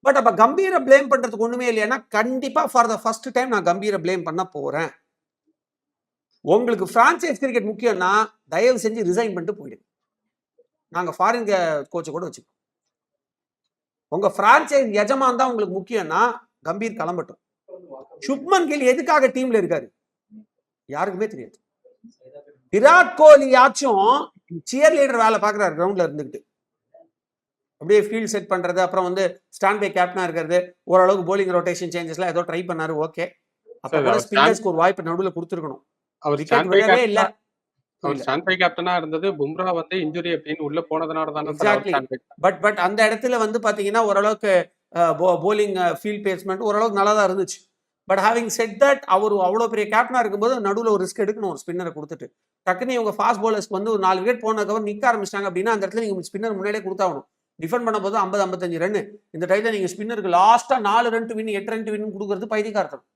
But அப்ப கம்பீர blame பண்றதுக்கு ஒண்ணுமே இல்லையா? கண்டிப்பா ஃபார் த ஃபர்ஸ்ட் டைம் நான் கம்பீர பிளேம் பண்ண போறேன். உங்களுக்கு பிரான்சைஸ் கிரிக்கெட் முக்கியம்னா தயவு செஞ்சு ரிசைன் பண்ணிட்டு போயிடுங்க. நாங்க ஃபாரின் கோச்சை கூட வச்சுக்கோம். உங்க பிரான்சைஸ் எஜமான் தான் உங்களுக்கு முக்கியம்னா கம்பீர் கிளம்பட்டும். சுப்மன் கில் எதுக்காக டீம்ல இருக்காரு யாருக்குமே தெரியாது. விராட் கோலி ஆச்சும் சியர் லீடர் வேலை பாக்குறாரு கிரவுண்ட்ல இருந்துகிட்டு. அப்படியே ஃபீல்ட் செட் பண்றது, அப்புறம் வந்து ஸ்டாண்ட் பை கேப்டனா இருக்கிறது, ஓரளவுக்கு போலிங் ரொட்டேஷன் சேஞ்சஸ்லாம் ஏதோ ட்ரை பண்ணாரு. ஓகே, அப்ப கூட ஸ்பின்னர்ஸ்க்கு ஒரு வாய்ப்பு நடுவில் கொடுத்துருக்கணும். விக்கெட் விழவே இல்ல. அவர் ஸ்டாண்ட் பை கேப்டனா இருந்தது. பும்ரா வந்து இன்ஜுரி அப்படின்னு உள்ள போனதுனால தானே எக்ஸாக்ட்லி. பட் அந்த இடத்துல வந்து பாத்தீங்கன்னா ஓரளவுக்கு போலிங் ஃபீல்ட் பேஸ்மெண்ட் ஓரளவுக்கு நல்லா தான் இருந்துச்சு. பட் ஹேவிங் செட் தட் அவர் அவ்வளோ பெரிய கேப்டனா இருக்கும்போது நடுவில் ஒரு ரிஸ்க் எடுக்கணும். ஒரு ஸ்பின்னரை கொடுத்துட்டு டக்குனு இவங்க ஃபாஸ்ட் பவுலர்ஸ்க்கு வந்து ஒரு 4 விக்கெட் போனதுக்கப்புறம் நிற்க ஆரம்பிச்சிட்டாங்க அப்படின்னா அந்த இடத்துல நீங்க ஸ்பின்னர் முன்னாடியே கொடுத்தாகணும். டிஃபெண்ட் பண்ண போது 50-55 ரன். இந்த டைத்துல நீங்க ஸ்பின்னருக்கு லாஸ்டா 4 ரன் வின் 8 ரன் வின் கொடுக்கறது பைத்தியக்காரத்தனம்.